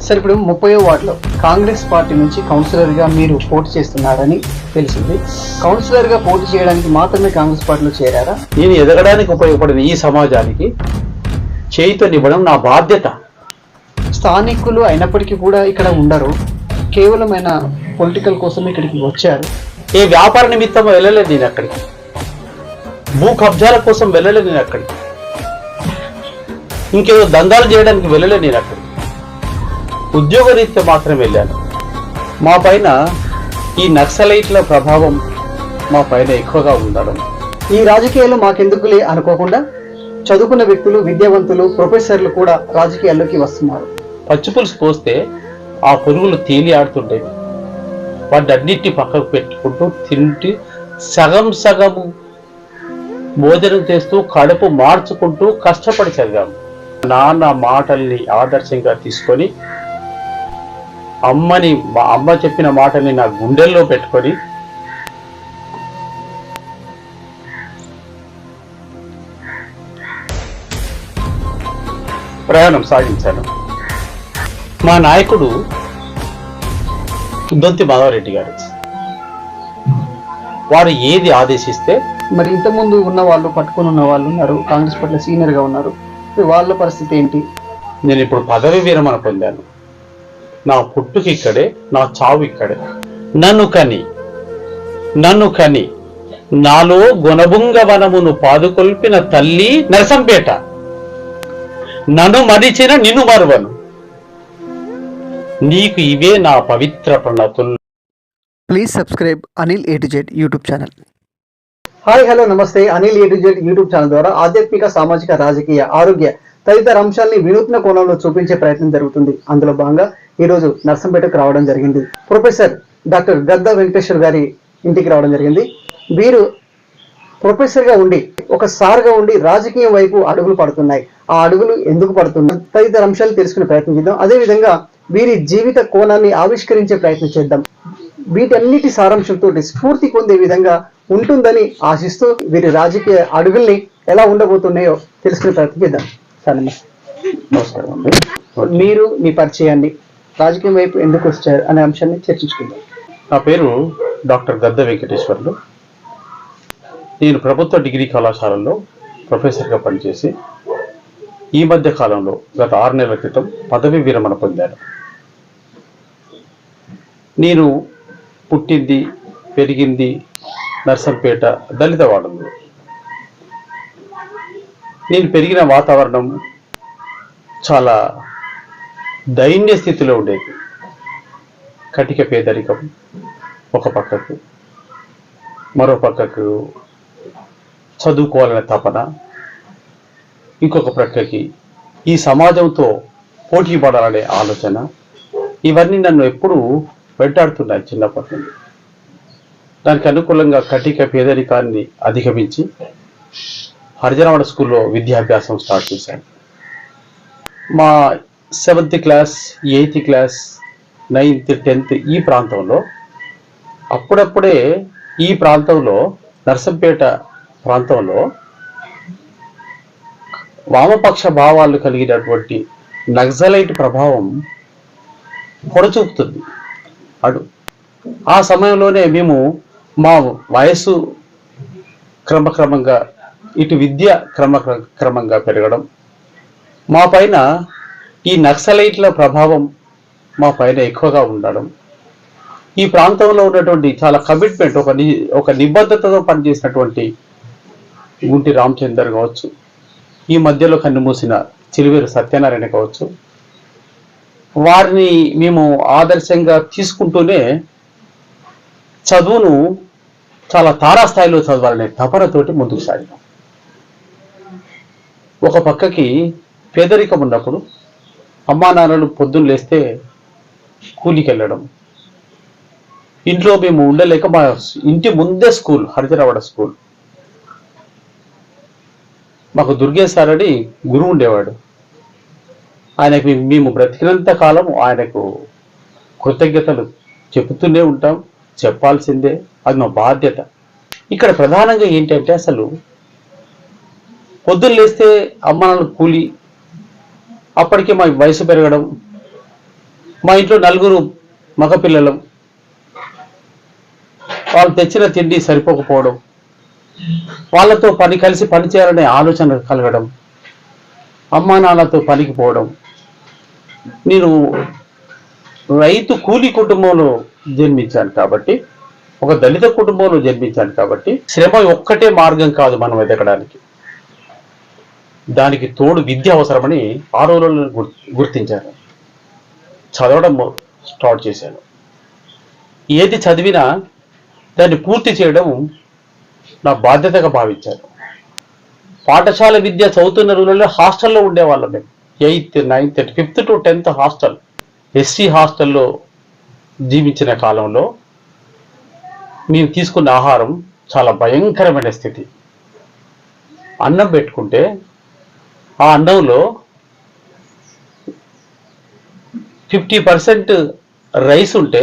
Sir ఇప్పుడు 30వ వార్డులో Congress party నుంచి కౌన్సిలర్గా మీరు పోటీ చేస్తున్నారని తెలిసింది. కౌన్సిలర్గా పోటీ చేయడానికి మాత్రమే కాంగ్రెస్ పార్టీలో చేరారా? నేను ఎదగడానికి ఉపయోగపడిన ఈ సమాజానికి చేయుతనివ్వడం నా బాధ్యత. స్థానికులు అయినప్పటికీ కూడా ఇక్కడ ఉండరు, కేవలమైన పొలిటికల్ కోసం ఇక్కడికి వచ్చారు. ఏ వ్యాపార నిమిత్తం వెళ్ళలేదు నేను అక్కడికి, భూ కబ్జాల కోసం వెళ్ళలేదు నేను అక్కడికి, ఇంకేదో దందాలు చేయడానికి వెళ్ళలేదు నేను అక్కడికి, ఉద్యోగరీత్యా మాత్రం వెళ్ళాను. మా పైన ఈ నక్సలైట్ల ప్రభావం మా పైన ఎక్కువగా ఉండడం, ఈ రాజకీయాలు మాకెందుకులే అనుకోకుండా చదువుకున్న వ్యక్తులు, విద్యావంతులు, ప్రొఫెసర్లు కూడా రాజకీయాల్లోకి వస్తున్నారు. పచ్చిపులుసు పోస్తే ఆ పురుగులు తేలి ఆడుతుండేవి. వాటన్నిటిని పక్కకు పెట్టుకుంటూ తింటూ సగం సగము భోజనం చేస్తూ కడుపు మార్చుకుంటూ కష్టపడి చదివాము. నాన్న మాటల్ని ఆదర్శంగా తీసుకొని మా అమ్మ చెప్పిన మాటల్ని నా గుండెల్లో పెట్టుకొని ప్రయాణం సాగించాను. మా నాయకుడు దొంతి మాధవరెడ్డి గారు, వారు ఏది ఆదేశిస్తే. మరి ఇంతకుముందు ఉన్న వాళ్ళు, పట్టుకుని ఉన్న వాళ్ళు ఉన్నారు, కాంగ్రెస్ పార్టీలో సీనియర్గా ఉన్నారు, వాళ్ళ పరిస్థితి ఏంటి? నేను ఇప్పుడు పదవి విరమణ పొందాను. నా పుట్టుకి ఇక్కడే, నా చావు ఇక్కడే. నన్ను కని నాలో గుణభుంగ వనమును పాదుకొల్పిన తల్లి నరసంపేట, నన్ను మరిచిన నిన్ను మరువను, నీకు ఇవే నా పవిత్ర ప్రణతులు. Please subscribe Anil A to Z YouTube channel. Hi, hello, నమస్తే. Anil A to Z YouTube channel ద్వారా ఆధ్యాత్మిక, సామాజిక, రాజకీయ, ఆరోగ్య తదితర అంశాలని వినూత్న కోణంలో చూపించే ప్రయత్నం జరుగుతుంది. అందులో భాగంగా ఈరోజు నర్సంపేటకు రావడం జరిగింది. ప్రొఫెసర్ డాక్టర్ గద్దా వెంకటేశ్వర్ గారి ఇంటికి రావడం జరిగింది. వీరు ప్రొఫెసర్గా ఉండి, ఒక సార్గా ఉండి రాజకీయం వైపు అడుగులు పడుతున్నాయి. ఆ అడుగులు ఎందుకు పడుతున్నాయి తదితర అంశాలు తెలుసుకునే ప్రయత్నం చేద్దాం. అదేవిధంగా వీరి జీవిత కోణాన్ని ఆవిష్కరించే ప్రయత్నం చేద్దాం. వీటన్నిటి సారాంశంతో స్ఫూర్తి పొందే విధంగా ఉంటుందని ఆశిస్తూ వీరి రాజకీయ అడుగుల్ని ఎలా ఉండబోతున్నాయో తెలుసుకునే ప్రయత్నం చేద్దాం. సార్ నమస్కారం అండి. మీరు మీ పరిచయాన్ని, రాజకీయం వైపు ఎందుకు వచ్చారు అనే అంశాన్ని చర్చించుకుందాం. నా పేరు డాక్టర్ గద్దా వెంకటేశ్వర్లు. నేను ప్రభుత్వ డిగ్రీ కళాశాలలో ప్రొఫెసర్గా పనిచేసి ఈ మధ్య కాలంలో గత 6 నెలల క్రితం పదవి విరమణ పొందాను. నేను పుట్టింది, పెరిగింది నర్సంపేట దళితవాడలో. నేను పెరిగిన వాతావరణం చాలా దైన్య స్థితిలో ఉండేది. కటిక పేదరికం ఒక పక్కకు, మరో పక్కకు చదువుకోవాలనే తపన, ఇంకొక ప్రక్కకి ఈ సమాజంతో పోటీ పడాలనే ఆలోచన. ఇవన్నీ నన్ను ఎప్పుడూ వెంటాడుతున్నాయి చిన్నప్పటి నుండి. దానికి అనుకూలంగా కటిక పేదరికాన్ని అధిగమించి హరిజనవాడ స్కూల్లో విద్యాభ్యాసం స్టార్ట్ చేశాను. మా 7th class, 8th class, 9th, 10th ఈ ప్రాంతంలో అప్పుడప్పుడే ఈ ప్రాంతంలో నర్సంపేట ప్రాంతంలో వామపక్ష భావాలు కలిగినటువంటి నక్సలైట్ ప్రభావం పొడచూపుతుంది. ఆ సమయంలోనే మేము మా వయస్సు క్రమక్రమంగా, ఇటు విద్య క్రమక్రమంగా పెరగడం, మా పైన ఈ నక్సలైట్ల ప్రభావం మా పైన ఎక్కువగా ఉండడం, ఈ ప్రాంతంలో ఉన్నటువంటి చాలా కమిట్మెంట్, ఒక నిబద్ధతతో పనిచేసినటువంటి గుంటి రామచందర్ కావచ్చు, ఈ మధ్యలో కన్నుమూసిన చిలువేరు సత్యనారాయణ కావచ్చు, వారిని మేము ఆదర్శంగా తీసుకుంటూనే చదువును చాలా తారాస్థాయిలో చదవాలనే తపనతోటి ముందుకు సాగినాం. ఒక పక్కకి పేదరికం ఉన్నప్పుడు అమ్మా నాన్నలు పొద్దున్న లేస్తే కూలికి వెళ్ళడం, ఇంట్లో మేము ఉండలేక మా ఇంటి ముందే స్కూల్, హరిజనవాడ స్కూల్. మాకు దుర్గేష్ సార్ అని గురువు ఉండేవాడు. ఆయనకు మేము బ్రతికినంత కాలం ఆయనకు కృతజ్ఞతలు చెబుతూనే ఉంటాం, చెప్పాల్సిందే, అది మా బాధ్యత. ఇక్కడ ప్రధానంగా ఏంటంటే అసలు పొద్దున్న లేస్తే అమ్మ నాన్న కూలి, అప్పటికే మా వయసు పెరగడం, మా ఇంట్లో 4 మగపిల్లలు, వాళ్ళు తెచ్చిన తిండి సరిపోకపోవడం, వాళ్ళతో కలిసి పని చేయాలనే ఆలోచన కలగడం, అమ్మా నాన్నతో పనికి పోవడం. నేను రైతు కూలి కుటుంబంలో జన్మించాను కాబట్టి, ఒక దళిత కుటుంబంలో జన్మించాను కాబట్టి, శ్రమ ఒక్కటే మార్గం కాదు మనం ఎదగడానికి. దానికి తోడు విద్య అవసరమని ఆ రోజుల్లో గుర్తించాను. చదవడం స్టార్ట్ చేశాను. ఏది చదివినా దాన్ని పూర్తి చేయడం నా బాధ్యతగా భావించాను. పాఠశాల విద్య చదువుతున్న రోజుల్లో హాస్టల్లో ఉండేవాళ్ళం మేము. 8th, 9th, 5th to 10th hostel. SC హాస్టల్లో జీవించిన కాలంలో మేము తీసుకున్న ఆహారం చాలా భయంకరమైన స్థితి. అన్నం పెట్టుకుంటే ఆ అన్నంలో 50% రైస్ ఉంటే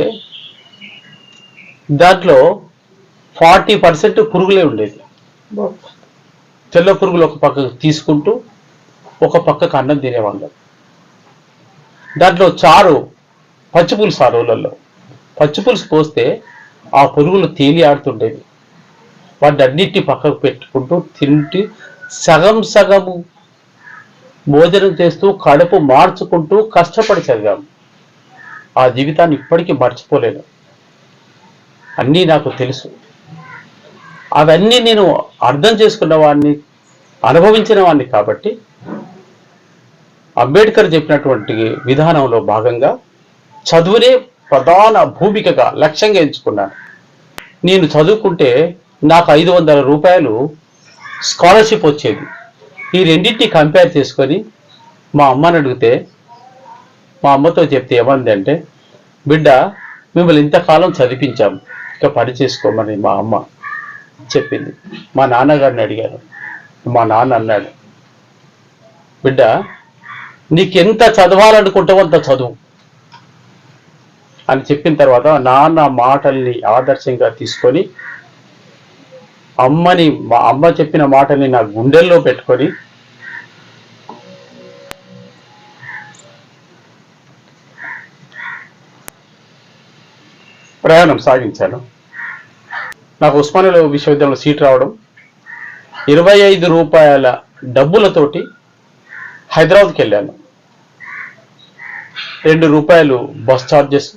దాంట్లో 40% పురుగులే ఉండేది. తెల్ల పురుగులు ఒక పక్కకు తీసుకుంటూ ఒక పక్కకు అన్నం తినేవాళ్ళం. దాంట్లో చారు, పచ్చిపులుసు, ఆ రోజులలో పచ్చిపులుసు పోస్తే ఆ పురుగులు తేలి ఆడుతుండేవి. వాటిని అన్నిటిని పక్కకు పెట్టుకుంటూ తింటూ సగం సగము భోజనం చేస్తూ కడుపు మార్చుకుంటూ కష్టపడి చదివాము. ఆ జీవితాన్ని ఇప్పటికీ మర్చిపోలేను. అన్నీ నాకు తెలుసు. అవన్నీ నేను అర్థం చేసుకున్న వాడిని, అనుభవించిన వాడిని కాబట్టి అంబేద్కర్ చెప్పినటువంటి విధానంలో భాగంగా చదువునే ప్రధాన భూమికగా లక్ష్యంగా ఎంచుకున్నాను. నేను చదువుకుంటే నాకు 500 రూపాయలు స్కాలర్షిప్ వచ్చేది. ఈ రెండింటిని కంపేర్ చేసుకొని మా అమ్మని అడిగితే, మా అమ్మతో చెప్తే ఏమంది అంటే, బిడ్డ మిమ్మల్ని ఇంతకాలం చదివించాము, ఇక పని చేసుకోమని మా అమ్మ చెప్పింది. మా నాన్నగారిని అడిగాను. మా నాన్న అన్నాడు, బిడ్డ నీకెంత చదవాలనుకుంటావో అంత చదువు అని చెప్పిన తర్వాత నాన్న మాటల్ని ఆదర్శంగా తీసుకొని మా అమ్మ చెప్పిన మాటల్ని నా గుండెల్లో పెట్టుకొని ప్రయాణం సాగించాను. నాకు ఉస్మానియా విశ్వవిద్యాలయంలో సీట్ రావడం, 25 రూపాయల డబ్బులతోటి హైదరాబాద్కి వెళ్ళాను. 2 రూపాయలు బస్ ఛార్జెస్,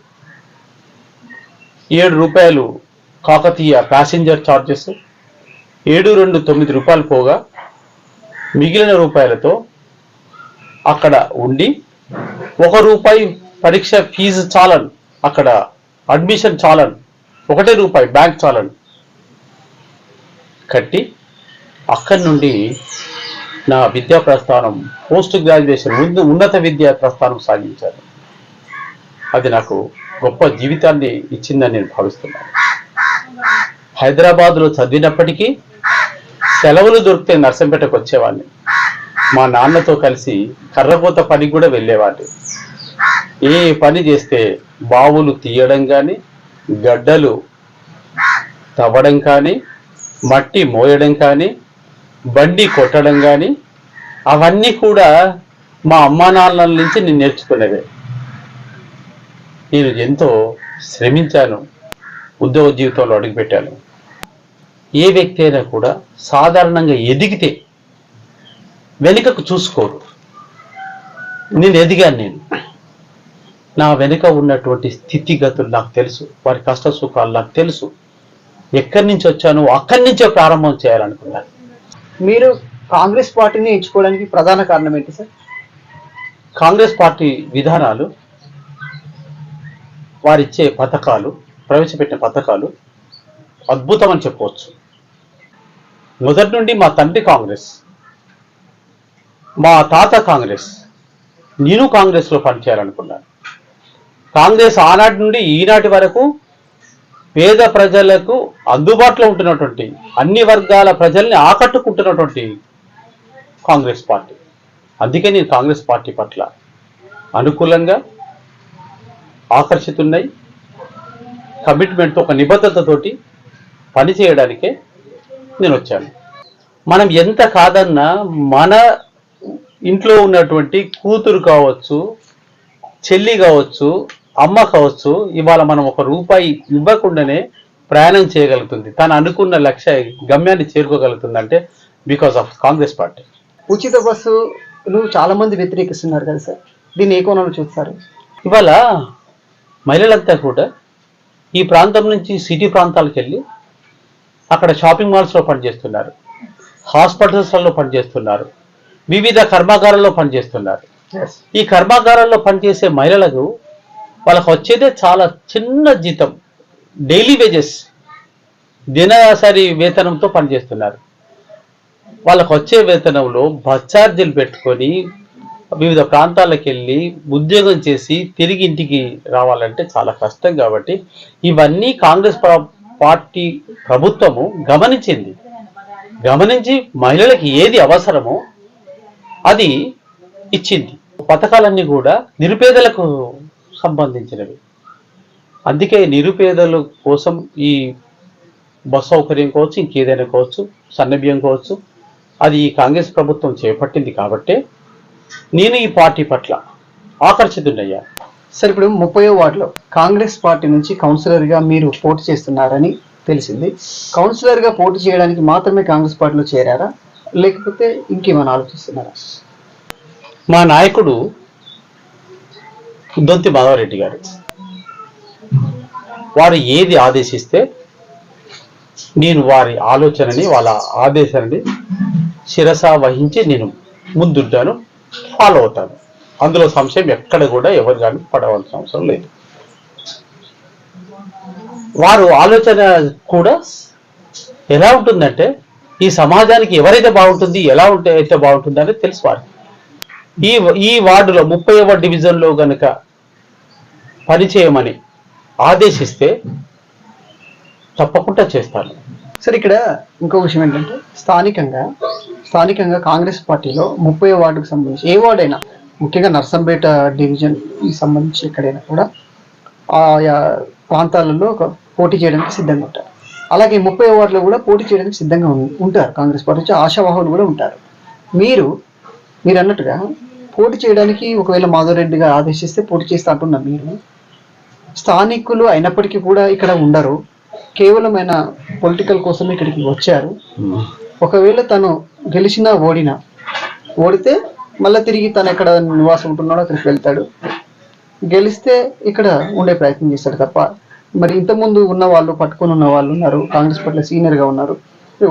7 రూపాయలు కాకతీయ ప్యాసింజర్ ఛార్జెస్, 7, 2, 9 రూపాయలు పోగా మిగిలిన రూపాయలతో అక్కడ ఉండి 1 రూపాయి పరీక్ష ఫీజు చాలను, అక్కడ అడ్మిషన్ చాలను, 1 రూపాయి బ్యాంక్ చాలను కట్టి అక్కడి నుండి నా విద్యా ప్రస్థానం, పోస్ట్ గ్రాడ్యుయేషన్, ఉన్నత విద్యా ప్రస్థానం సాగించాను. అది నాకు గొప్ప జీవితాన్ని ఇచ్చిందని నేను భావిస్తున్నాను. హైదరాబాద్లో చదివినప్పటికీ సెలవులు దొరికితే నర్సంపేటకు వచ్చేవాడిని. మా నాన్నతో కలిసి కర్రపోత పనికి కూడా వెళ్ళేవాడిని. ఏ పని చేస్తే బావులు తీయడం కానీ, గడ్డలు తవ్వడం కానీ, మట్టి మోయడం కానీ, బండి కొట్టడం కానీ, అవన్నీ కూడా మా అమ్మా నాన్నల నుంచి నేను నేర్చుకునేవే. నేను ఎంతో శ్రమించాను, ఉద్యోగ జీవితంలో అడుగుపెట్టాను. ఏ వ్యక్తి అయినా కూడా సాధారణంగా ఎదిగితే వెనుకకు చూసుకోరు. నేను ఎదిగాను. నా వెనుక ఉన్నటువంటి స్థితిగతులు నాకు తెలుసు, వారి కష్ట సుఖాలు నాకు తెలుసు. ఎక్కడి నుంచి వచ్చానో అక్కడి నుంచే ప్రారంభం చేయాలనుకున్నాను. మీరు కాంగ్రెస్ పార్టీని ఎంచుకోవడానికి ప్రధాన కారణం ఏంటి సార్? కాంగ్రెస్ పార్టీ విధానాలు, వారిచ్చే పథకాలు, ప్రవేశపెట్టిన పథకాలు అద్భుతం అని చెప్పవచ్చు. మొదటి నుండి మా తండ్రి కాంగ్రెస్, మా తాత కాంగ్రెస్, నేను కాంగ్రెస్లో పనిచేయాలనుకున్నాను. కాంగ్రెస్ ఆనాటి నుండి ఈనాటి వరకు పేద ప్రజలకు అందుబాటులో ఉంటున్నటువంటి, అన్ని వర్గాల ప్రజల్ని ఆకట్టుకుంటున్నటువంటి కాంగ్రెస్ పార్టీ. అందుకే నేను కాంగ్రెస్ పార్టీ పట్ల అనుకూలంగా ఆకర్షితున్నాయి. కమిట్మెంట్తో, ఒక నిబద్ధతతోటి పనిచేయడానికే నేను వచ్చాను. మనం ఎంత కాదన్నా మన ఇంట్లో ఉన్నటువంటి కూతురు కావచ్చు, చెల్లి కావచ్చు, అమ్మ కావచ్చు, ఇవాళ మనం ఒక రూపాయి ఇవ్వకుండానే ప్రయాణం చేయగలుగుతుంది, తను అనుకున్న లక్ష్య గమ్యాన్ని చేరుకోగలుగుతుంది అంటే బికాస్ ఆఫ్ కాంగ్రెస్ పార్టీ. ఉచిత బస్సులు చాలా మంది వ్యతిరేకిస్తున్నారు కదా సార్, దీన్ని ఏ కోణంలో చూస్తారు? ఇవాళ మహిళలంతా కూడా ఈ ప్రాంతం నుంచి సిటీ ప్రాంతాలకు వెళ్ళి అక్కడ షాపింగ్ మాల్స్లో పనిచేస్తున్నారు, హాస్పిటల్స్లలో పనిచేస్తున్నారు, వివిధ కర్మాగారాల్లో పనిచేస్తున్నారు. ఈ కర్మాగారాల్లో పనిచేసే మహిళలకు వాళ్ళకు వచ్చేదే చాలా చిన్న జీతం, డైలీ వేజెస్, దినసరి వేతనంతో పనిచేస్తున్నారు. వాళ్ళకు వచ్చే వేతనంలో బస్ ఛార్జీలు పెట్టుకొని వివిధ ప్రాంతాలకు వెళ్ళి ఉద్యోగం చేసి తిరిగి ఇంటికి రావాలంటే చాలా కష్టం. కాబట్టి ఇవన్నీ కాంగ్రెస్ పార్టీ ప్రభుత్వము గమనించి మహిళలకి ఏది అవసరమో అది ఇచ్చింది. పథకాలన్నీ కూడా నిరుపేదలకు సంబంధించినవి. అందుకే నిరుపేదల కోసం ఈ బస్ సౌకర్యం కావచ్చు, ఇంకేదైనా కావచ్చు, సన్నబియ్యం కావచ్చు, అది ఈ కాంగ్రెస్ ప్రభుత్వం చేపట్టింది. కాబట్టే నేను ఈ పార్టీ పట్ల ఆకర్షితుడయ్యా. సార్, ఇప్పుడు 30వ వార్డులో కాంగ్రెస్ పార్టీ నుంచి కౌన్సిలర్గా మీరు పోటీ చేస్తున్నారని తెలిసింది. కౌన్సిలర్గా పోటీ చేయడానికి మాత్రమే కాంగ్రెస్ పార్టీలో చేరారా, లేకపోతే ఇంకేమైనా ఆలోచిస్తున్నారా? మా నాయకుడు దొంతి మాధవరెడ్డి గారు, వారు ఏది ఆదేశిస్తే నేను వారి ఆలోచనని, వాళ్ళ ఆదేశాన్ని శిరస వహించి నేను ముందుంటాను, ఫాలో అవుతాను. అందులో సంశయం ఎక్కడ కూడా ఎవరు కానీ పడవలసిన అవసరం లేదు. వారు ఆలోచన కూడా ఎలా ఉంటుందంటే ఈ సమాజానికి ఎవరైతే బాగుంటుంది, ఎలా అయితే బాగుంటుంది అనేది తెలుసు వారికి. ఈ వార్డులో 30వ డివిజన్లో గనుక పనిచేయమని ఆదేశిస్తే తప్పకుండా చేస్తాను. సార్, ఇక్కడ ఇంకో విషయం ఏంటంటే స్థానికంగా కాంగ్రెస్ పార్టీలో 30వ వార్డుకు సంబంధించి ఏ వార్డు అయినా, ముఖ్యంగా నర్సంపేట డివిజన్ సంబంధించి ఎక్కడైనా కూడా ఆయా ప్రాంతాలలో పోటీ చేయడానికి సిద్ధంగా ఉంటారు. అలాగే 30వ వార్డులో కూడా పోటీ చేయడానికి సిద్ధంగా ఉంటారు. కాంగ్రెస్ పార్టీ నుంచి ఆశావాహులు కూడా ఉంటారు. మీరు అన్నట్టుగా పోటీ చేయడానికి ఒకవేళ మాధవరెడ్డి గారు ఆదేశిస్తే పోటీ చేస్తా అంటున్నారు. మీరు స్థానికులు అయినప్పటికీ కూడా ఇక్కడ ఉండరు, కేవలమైన పొలిటికల్ కోసం ఇక్కడికి వచ్చారు. ఒకవేళ తను గెలిచినా ఓడితే మళ్ళీ తిరిగి తను ఎక్కడ నివాసం ఉంటున్నాడో అక్కడికి వెళ్తాడు, గెలిస్తే ఇక్కడ ఉండే ప్రయత్నం చేస్తాడు తప్ప. మరి ఇంతకుముందు ఉన్న వాళ్ళు, పట్టుకొని ఉన్న వాళ్ళు ఉన్నారు, కాంగ్రెస్ పార్టీలో సీనియర్గా ఉన్నారు,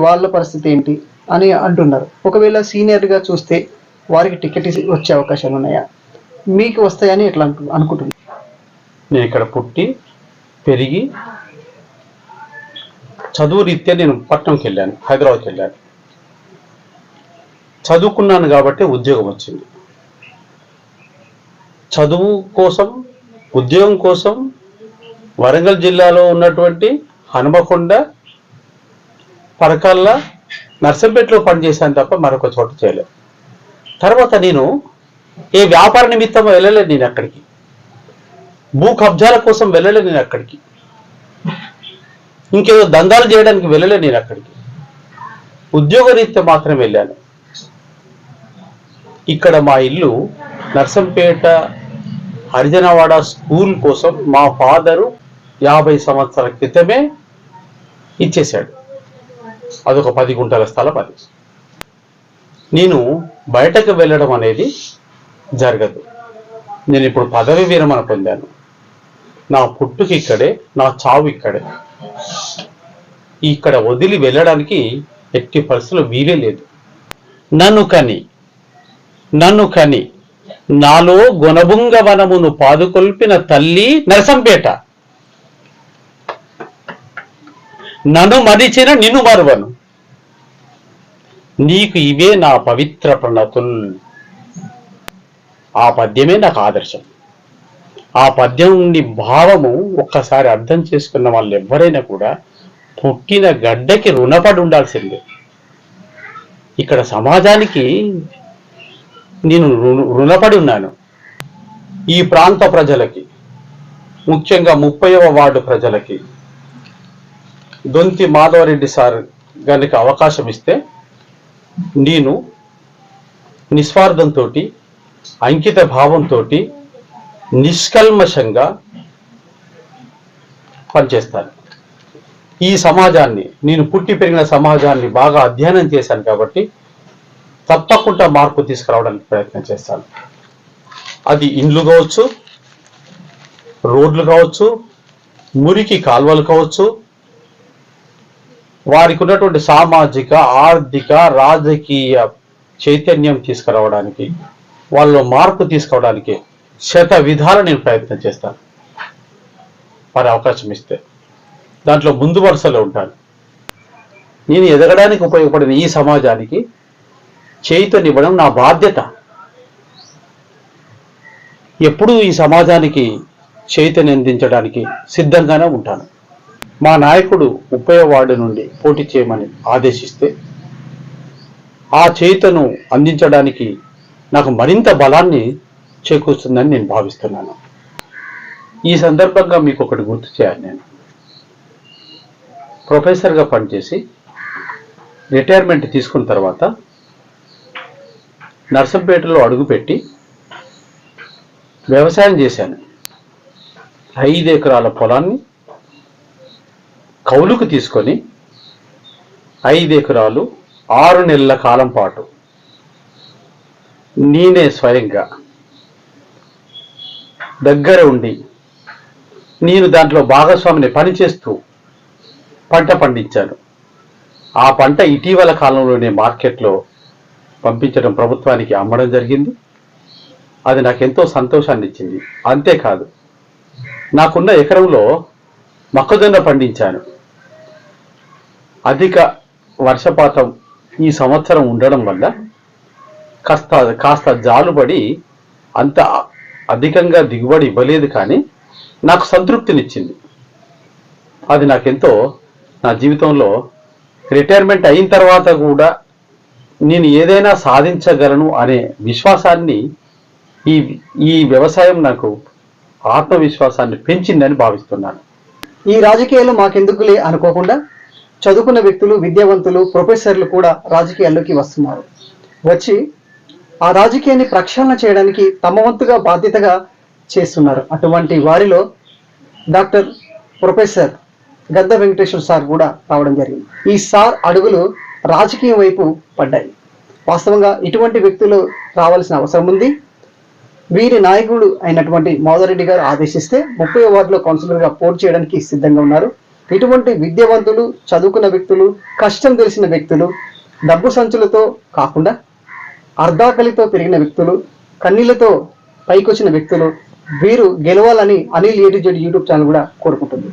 వాళ్ళ పరిస్థితి ఏంటి అని అంటున్నారు. ఒకవేళ సీనియర్గా చూస్తే వారికి టికెట్ వచ్చే అవకాశాలు ఉన్నాయా, మీకు వస్తాయని ఎట్లా అనుకుంటున్నారు? నేను ఇక్కడ పుట్టి పెరిగి చదువు రీత్యా నేను పట్నంకి వెళ్ళాను, హైదరాబాద్కి వెళ్ళాను. చదువుకున్నాను కాబట్టి ఉద్యోగం వచ్చింది. చదువు కోసం, ఉద్యోగం కోసం వరంగల్ జిల్లాలో ఉన్నటువంటి హనుమకొండ, పరకాల, నర్సంపేటలో పనిచేశాను తప్ప మరొక చోట చేయలేదు. తర్వాత నేను ఏ వ్యాపార నిమిత్తం వెళ్ళలేదు, నేను అక్కడికి భూ కబ్జాల కోసం వెళ్ళలేదు, నేను అక్కడికి ఇంకేదో దందాలు చేయడానికి వెళ్ళలేదు, నేను అక్కడికి ఉద్యోగరీత్యా మాత్రం వెళ్ళాను. ఇక్కడ మా ఇల్లు నర్సంపేట హరిజనవాడ స్కూల్ కోసం మా ఫాదరు 50 సంవత్సరాల క్రితమే ఇచ్చేశాడు. అదొక 10 గుంటల స్థలం. అది నేను బయటకు వెళ్ళడం అనేది జరగదు. నేను ఇప్పుడు పదవి విరమణ పొందాను. నా పుట్టుక ఇక్కడే, నా చావు ఇక్కడే. ఇక్కడ వదిలి వెళ్ళడానికి ఎట్టి పరిస్థితుల్లో వీలే లేదు. నన్ను కని నాలో గుణభుంగ వనమును పాదుకొల్పిన తల్లి నరసంపేట, నన్ను మరిచిన నిన్ను మరువను, నీకు ఇవే నా పవిత్ర ప్రణతుల్. ఆ పద్యమే నాకు ఆదర్శం. ఆ పద్యం నుండి భావము ఒక్కసారి అర్థం చేసుకున్న వాళ్ళు ఎవరైనా కూడా పుట్టిన గడ్డకి రుణపడి ఉండాల్సిందే. ఇక్కడ సమాజానికి నేను రుణపడి ఉన్నాను. ఈ ప్రాంత ప్రజలకి, ముఖ్యంగా 30వ వార్డు ప్రజలకి దొంతి మాధవరెడ్డి సార్ గనుక అవకాశం ఇస్తే నేను నిస్వార్థంతో, అంకిత భావంతో నిష్కల్మషంగా పనిచేస్తాను. ఈ సమాజాన్ని, నేను పుట్టి పెరిగిన సమాజాన్ని బాగా అధ్యయనం చేశాను కాబట్టి తప్పకుండా మార్పు తీసుకురావడానికి ప్రయత్నం చేస్తాను. అది ఇండ్లు కావచ్చు, రోడ్లు కావచ్చు, మురికి కాలువలు కావచ్చు, వారికి ఉన్నటువంటి సామాజిక, ఆర్థిక, రాజకీయ చైతన్యం తీసుకురావడానికి, వాళ్ళలో మార్పు తీసుకురావడానికి శత విధాల నేను ప్రయత్నం చేస్తాను. మరి అవకాశం ఇస్తే దాంట్లో ముందు వరుసలో ఉంటాను. నేను ఎదగడానికి ఉపయోగపడిన ఈ సమాజానికి చైతన్యవ్వడం నా బాధ్యత. ఎప్పుడూ ఈ సమాజానికి చైతన్యం అందించడానికి సిద్ధంగానే ఉంటాను. మా నాయకుడు 30వ వార్డు నుండి పోటీ చేయమని ఆదేశిస్తే ఆ చైతన్యం అందించడానికి నాకు మరింత బలాన్ని చేకూరుస్తుందని నేను భావిస్తున్నాను. ఈ సందర్భంగా మీకు ఒకటి గుర్తు చేయాలి. నేను ప్రొఫెసర్గా పనిచేసి రిటైర్మెంట్ తీసుకున్న తర్వాత నర్సంపేటలో అడుగుపెట్టి వ్యవసాయం చేశాను. 5 ఎకరాల పొలాన్ని కౌలుకు తీసుకొని 5 ఎకరాలు 6 నెలల కాలం పాటు నేనే స్వయంగా దగ్గర ఉండి నేను దాంట్లో భాగస్వామిని పనిచేస్తూ పంట పండించాను. ఆ పంట ఇటీవల కాలంలోనే మార్కెట్లో పంపించడం, ప్రభుత్వానికి అమ్మడం జరిగింది. అది నాకు ఎంతో సంతోషాన్ని ఇచ్చింది. అంతేకాదు, నాకున్న ఎకరంలో మొక్కజొన్న పండించాను. అధిక వర్షపాతం ఈ సంవత్సరం ఉండడం వల్ల కాస్త జాలుబడి అంత అధికంగా దిగుబడి ఇవ్వలేదు, కానీ నాకు సంతృప్తినిచ్చింది. అది నాకెంతో, నా జీవితంలో రిటైర్మెంట్ అయిన తర్వాత కూడా నేను ఏదైనా సాధించగలను అనే విశ్వాసాన్ని ఈ వ్యవసాయం నాకు ఆత్మవిశ్వాసాన్ని పెంచిందని భావిస్తున్నాను. ఈ రాజకీయాలు మాకెందుకులే అనుకోకుండా చదువుకున్న వ్యక్తులు, విద్యావంతులు, ప్రొఫెసర్లు కూడా రాజకీయాల్లోకి వస్తున్నారు. వచ్చి ఆ రాజకీయాన్ని ప్రక్షాళన చేయడానికి తమ వంతుగా బాధ్యతగా చేస్తున్నారు. అటువంటి వారిలో డాక్టర్ ప్రొఫెసర్ గద్ద వెంకటేశ్వర సార్ కూడా రావడం జరిగింది. ఈ సార్ అడుగులు రాజకీయం వైపు పడ్డాయి. వాస్తవంగా ఇటువంటి వ్యక్తులు రావాల్సిన అవసరం ఉంది. వీరి నాయకుడు అయినటువంటి మోదారెడ్డి గారు ఆదేశిస్తే 30వ వార్డులో కౌన్సిలర్గా పోటీ చేయడానికి సిద్ధంగా ఉన్నారు. ఇటువంటి విద్యావంతులు, చదువుకున్న వ్యక్తులు, కష్టం తెలిసిన వ్యక్తులు, డబ్బు సంచులతో కాకుండా అర్ధాకలితో పెరిగిన వ్యక్తులు, కన్నీళ్లతో పైకొచ్చిన వ్యక్తులు, వీరు గెలవాలని Anil A to Z YouTube channel కూడా కోరుకుంటుంది.